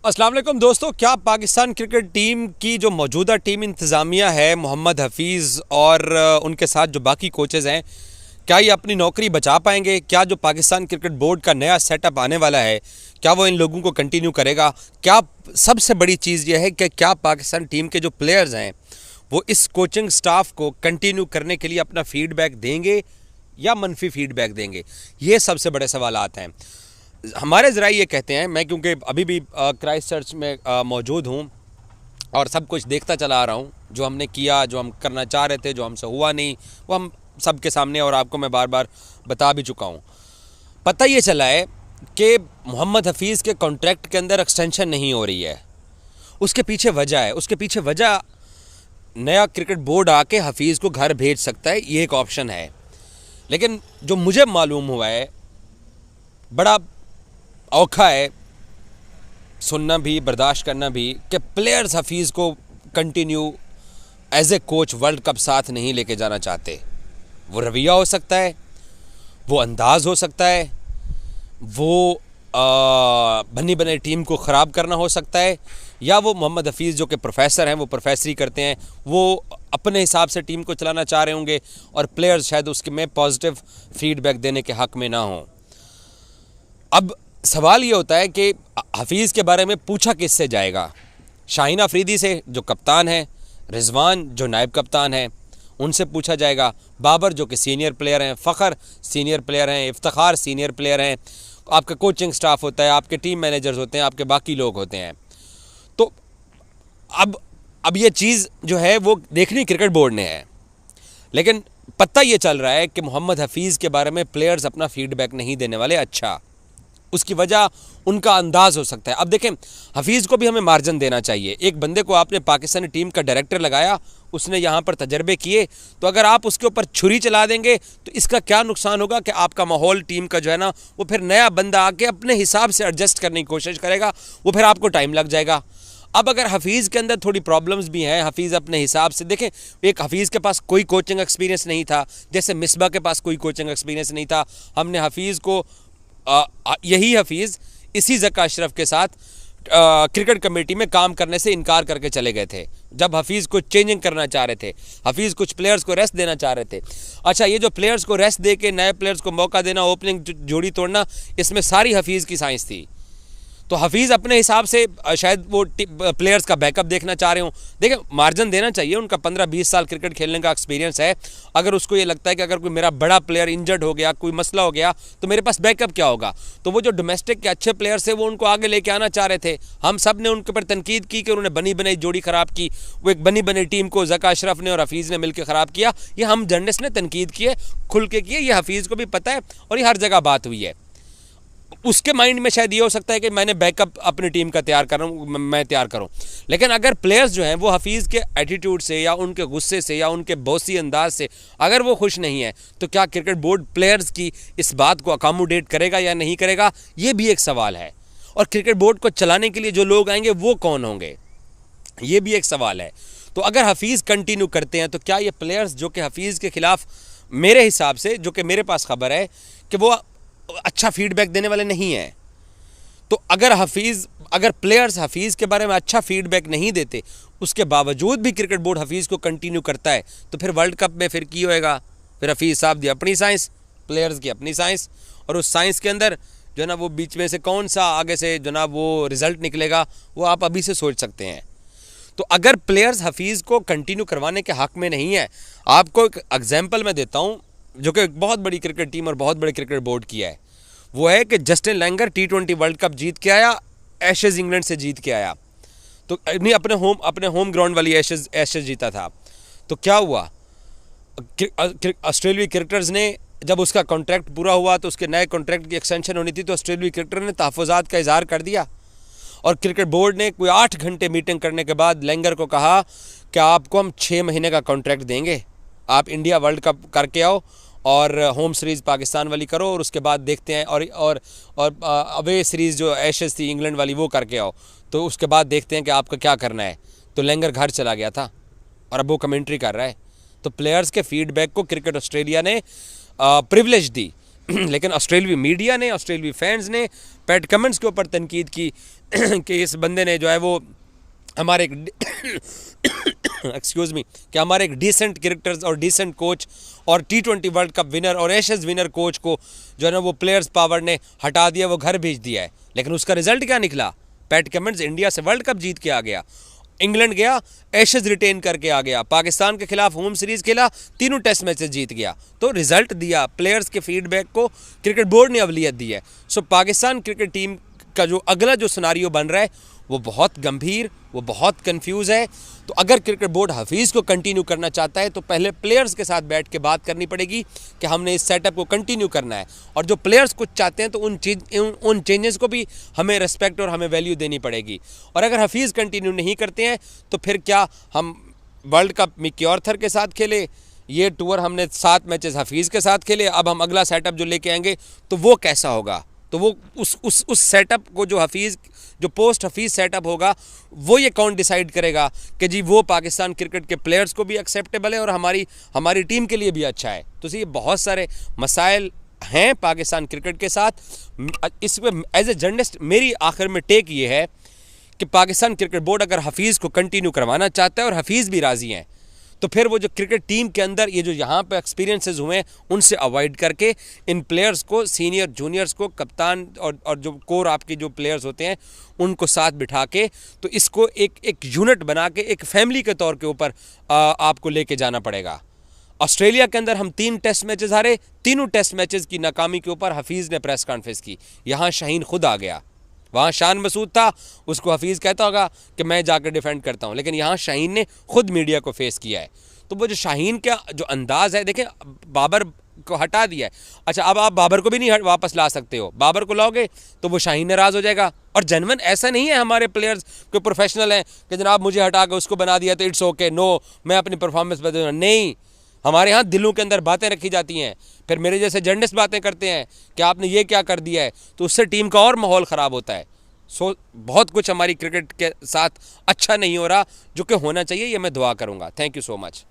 अस्सलाम वालेकुम दोस्तों, क्या पाकिस्तान क्रिकेट टीम की जो मौजूदा टीम इंतज़ामिया है, मोहम्मद हफीज़ और उनके साथ जो बाकी कोचेज़ हैं, क्या ये अपनी नौकरी बचा पाएंगे? क्या जो पाकिस्तान क्रिकेट बोर्ड का नया सेटअप आने वाला है, क्या वो इन लोगों को कंटिन्यू करेगा? क्या सबसे बड़ी चीज़ ये है कि क्या पाकिस्तान टीम के जो प्लेयर्स हैं वो इस कोचिंग स्टाफ को कंटिन्यू करने के लिए अपना फीडबैक देंगे या मनफी फीडबैक देंगे? ये सबसे बड़े सवालात हैं। हमारे ज़रा ये कहते हैं, मैं क्योंकि अभी भी क्राइस्ट चर्च में मौजूद हूँ और सब कुछ देखता चला आ रहा हूँ, जो हमने किया, जो हम करना चाह रहे थे, जो हमसे हुआ नहीं, वो हम सबके सामने और आपको मैं बार बार बता भी चुका हूँ। पता ये चला है कि मोहम्मद हफीज़ के कॉन्ट्रैक्ट के अंदर एक्सटेंशन नहीं हो रही है। उसके पीछे वजह है, उसके पीछे वजह नया क्रिकेट बोर्ड आके हफीज़ को घर भेज सकता है, ये एक ऑप्शन है। लेकिन जो मुझे मालूम हुआ है, बड़ा औखा है सुनना भी, बर्दाश्त करना भी, कि प्लेयर्स हफीज़ को continue as a coach world cup साथ नहीं लेके जाना चाहते। वो रवैया हो सकता है, वो अंदाज हो सकता है, वो बनी बने टीम को ख़राब करना हो सकता है, या वो मोहम्मद हफीज़ जो कि प्रोफेसर हैं, वो प्रोफेसरी करते हैं, वो अपने हिसाब से टीम को चलाना चाह रहे होंगे और प्लेयर्स शायद उसके में पॉजिटिव फीडबैक देने के हक़ में ना हों। अब सवाल ये होता है कि हफीज़ के बारे में पूछा किससे जाएगा? शाहीन अफरीदी से जो कप्तान है, रिजवान जो नायब कप्तान है, उनसे पूछा जाएगा, बाबर जो कि सीनियर प्लेयर हैं, फ़खर सीनियर प्लेयर हैं, इफ्तिखार सीनियर प्लेयर हैं, आपका कोचिंग स्टाफ होता है, आपके टीम मैनेजर्स होते हैं, आपके बाकी लोग होते हैं। तो अब ये चीज़ जो है वो देखनी क्रिकेट बोर्ड ने है। लेकिन पता ये चल रहा है कि मोहम्मद हफीज़ के बारे में प्लेयर्स अपना फीडबैक नहीं देने वाले। अच्छा, उसकी वजह उनका अंदाज हो सकता है। अब देखें, हफीज़ को भी हमें मार्जिन देना चाहिए। एक बंदे को आपने पाकिस्तानी टीम का डायरेक्टर लगाया, उसने यहाँ पर तजर्बे किए, तो अगर आप उसके ऊपर छुरी चला देंगे तो इसका क्या नुकसान होगा कि आपका माहौल टीम का जो है ना, वो फिर नया बंदा आके अपने हिसाब से एडजस्ट करने की कोशिश करेगा, वो फिर आपको टाइम लग जाएगा। अब अगर हफीज़ के अंदर थोड़ी प्रॉब्लम्स भी हैं, हफीज़ अपने हिसाब से देखें, एक हफीज़ के पास कोई कोचिंग एक्सपीरियंस नहीं था, जैसे मिसबा के पास कोई कोचिंग एक्सपीरियंस नहीं था। हमने हफीज़ को यही हफीज़ इसी ज़का अशरफ के साथ क्रिकेट कमेटी में काम करने से इनकार करके चले गए थे, जब हफीज़ को चेंजिंग करना चाह रहे थे, हफीज़ कुछ प्लेयर्स को रेस्ट देना चाह रहे थे। अच्छा, ये जो प्लेयर्स को रेस्ट दे के नए प्लेयर्स को मौका देना, ओपनिंग जोड़ी तोड़ना, इसमें सारी हफीज़ की साइंस थी। तो हफीज़ अपने हिसाब से शायद वो प्लेयर्स का बैकअप देखना चाह रहे हों। देखिए, मार्जिन देना चाहिए, उनका 15-20 साल क्रिकेट खेलने का एक्सपीरियंस है। अगर उसको ये लगता है कि अगर कोई मेरा बड़ा प्लेयर इंजर्ड हो गया, कोई मसला हो गया, तो मेरे पास बैकअप क्या होगा, तो वो जो डोमेस्टिक के अच्छे प्लेयर्स थे वो उनको आगे लेके आना चाह रहे थे। हम सब ने उनके ऊपर तनकीद की कि उन्होंने बनी बनाई जोड़ी ख़राब की, वो एक बनी बनी टीम को ज़का अशरफ ने और हफीज़ ने मिलकर ख़राब किया। ये हम जर्नलिस्ट ने तनकीद किए, खुल के किए, ये हफीज़ को भी पता है और ये हर जगह बात हुई है। उसके माइंड में शायद ये हो सकता है कि मैंने बैकअप अपनी टीम का तैयार कर रहा हूँ, मैं तैयार करूँ। लेकिन अगर प्लेयर्स जो हैं वो हफीज़ के एटीट्यूड से या उनके गुस्से से या उनके बॉसी अंदाज से अगर वो खुश नहीं है, तो क्या क्रिकेट बोर्ड प्लेयर्स की इस बात को अकोमोडेट करेगा या नहीं करेगा, ये भी एक सवाल है। और क्रिकेट बोर्ड को चलाने के लिए जो लोग आएंगे वो कौन होंगे, ये भी एक सवाल है। तो अगर हफीज़ कंटिन्यू करते हैं तो क्या ये प्लेयर्स जो कि हफीज़ के ख़िलाफ़, मेरे हिसाब से जो कि मेरे पास ख़बर है कि वो अच्छा फीडबैक देने वाले नहीं हैं, तो अगर प्लेयर्स हफीज़ के बारे में अच्छा फीडबैक नहीं देते, उसके बावजूद भी क्रिकेट बोर्ड हफीज़ को कंटिन्यू करता है, तो फिर वर्ल्ड कप में फिर की होएगा? फिर हफीज़ साहब दी अपनी साइंस, प्लेयर्स की अपनी साइंस, और उस साइंस के अंदर जो है ना वो बीच में से कौन सा आगे से जो ना वो रिज़ल्ट निकलेगा, वो आप अभी से सोच सकते हैं। तो अगर प्लेयर्स हफीज़ को कंटिन्यू करवाने के हक़ में नहीं है, आपको एक एग्जाम्पल मैं देता हूँ जो कि एक बहुत बड़ी क्रिकेट टीम और बहुत बड़े क्रिकेट बोर्ड की है। वो है कि Justin Langer T20 world cup जीत के आया, एशेज़ इंग्लैंड से जीत के आया, तो नहीं अपने होम ग्राउंड वाली एशेज़ जीता था। तो क्या हुआ, ऑस्ट्रेलियाई क्रिकेटर्स ने जब उसका कॉन्ट्रैक्ट पूरा हुआ तो उसके नए कॉन्ट्रैक्ट की एक्सटेंशन होनी थी, तो ऑस्ट्रेलियाई क्रिकेटर ने तहफ़्फ़ुज़ात का इज़हार कर दिया और क्रिकेट बोर्ड ने कोई 8 घंटे मीटिंग करने के बाद लैंगर को कहा कि आपको हम 6 महीने का कॉन्ट्रैक्ट देंगे, आप इंडिया वर्ल्ड कप करके आओ और होम सीरीज़ पाकिस्तान वाली करो, और उसके बाद देखते हैं, और अवे सीरीज़ जो एशेज़ थी इंग्लैंड वाली वो करके आओ, तो उसके बाद देखते हैं कि आपका क्या करना है। तो लैंगर घर चला गया था और अब वो कमेंट्री कर रहा है। तो प्लेयर्स के फीडबैक को क्रिकेट ऑस्ट्रेलिया ने प्रिविलेज दी लेकिन ऑस्ट्रेलियाई मीडिया ने, ऑस्ट्रेलियाई फैंस ने पैट कमिंस के ऊपर तनकीद की कि इस बंदे ने जो है वो हमारे एक एक्सक्यूज़ मी कि हमारे एक डिसेंट क्रिकेटर्स और डिसेंट कोच और T20 वर्ल्ड कप विनर और एशेज़ विनर कोच को जो है ना वो प्लेयर्स पावर ने हटा दिया, वो घर भेज दिया है। लेकिन उसका रिजल्ट क्या निकला? पैट कमिंस इंडिया से वर्ल्ड कप जीत के आ गया, इंग्लैंड गया, एशेज़ रिटेन करके आ गया, पाकिस्तान के खिलाफ होम सीरीज़ खेला, तीनों टेस्ट मैचेस जीत गया। तो रिजल्ट दिया, प्लेयर्स के फीडबैक को क्रिकेट बोर्ड ने अवलियत दी है। सो पाकिस्तान क्रिकेट टीम का जो अगला जो सिनारियो बन रहा है वो बहुत गंभीर, वो बहुत कंफ्यूज है। तो अगर क्रिकेट बोर्ड हफीज़ को कंटिन्यू करना चाहता है तो पहले प्लेयर्स के साथ बैठ के बात करनी पड़ेगी कि हमने इस सेटअप को कंटिन्यू करना है, और जो प्लेयर्स कुछ चाहते हैं तो उन चेंजेस को भी हमें रिस्पेक्ट और हमें वैल्यू देनी पड़ेगी। और अगर हफीज़ कंटिन्यू नहीं करते हैं तो फिर क्या हम वर्ल्ड कप मिकी ऑर्थर के साथ खेले, ये टूर हमने 7 मैचेस हफीज़ के साथ खेले, अब हम अगला सेटअप जो लेके आएंगे तो वो कैसा होगा? तो वो उस सेटअप को जो हफीज़ जो पोस्ट हफीज़ सेटअप होगा वो ये कौन डिसाइड करेगा कि जी वो पाकिस्तान क्रिकेट के प्लेयर्स को भी एक्सेप्टेबल है और हमारी टीम के लिए भी अच्छा है। तो ये बहुत सारे मसाइल हैं पाकिस्तान क्रिकेट के साथ। इसमें एज ए जर्नलिस्ट मेरी आखिर में टेक ये है कि पाकिस्तान क्रिकेट बोर्ड अगर हफीज़ को कंटिन्यू करवाना चाहता है और हफीज़ भी राज़ी हैं तो फिर वो जो क्रिकेट टीम के अंदर ये जो यहाँ पे एक्सपीरियंसेस हुए हैं उनसे अवॉइड करके इन प्लेयर्स को, सीनियर जूनियर्स को, कप्तान और जो कोर आपके जो प्लेयर्स होते हैं उनको साथ बिठा के तो इसको एक यूनिट बना के एक फैमिली के तौर के ऊपर आपको लेके जाना पड़ेगा। ऑस्ट्रेलिया के अंदर हम 3 टेस्ट मैचेस हारे, तीनों टेस्ट मैचेस की नाकामी के ऊपर हफीज़ ने प्रेस कॉन्फ्रेंस की। यहाँ शाहीन खुद आ गया, वहाँ शान मसूद था, उसको हफीज़ कहता होगा कि मैं जाकर डिफेंड करता हूँ, लेकिन यहाँ शाहीन ने खुद मीडिया को फेस किया है। तो वो जो शाहीन का जो अंदाज़ है, देखें बाबर को हटा दिया है, अच्छा अब आप बाबर को भी नहीं वापस ला सकते हो, बाबर को लाओगे तो वो शाहीन नाराज़ हो जाएगा। और जनवन ऐसा नहीं है हमारे प्लेयर्स को प्रोफेशनल हैं कि जनाब मुझे हटा कर उसको बना दिया तो इट्स ओके, नो मैं अपनी परफॉर्मेंस बदलूँगा, नहीं। हमारे यहाँ दिलों के अंदर बातें रखी जाती हैं, फिर मेरे जैसे जर्नलिस्ट बातें करते हैं कि आपने ये क्या कर दिया है, तो उससे टीम का और माहौल ख़राब होता है। सो बहुत कुछ हमारी क्रिकेट के साथ अच्छा नहीं हो रहा जो कि होना चाहिए, ये मैं दुआ करूँगा। Thank you so much.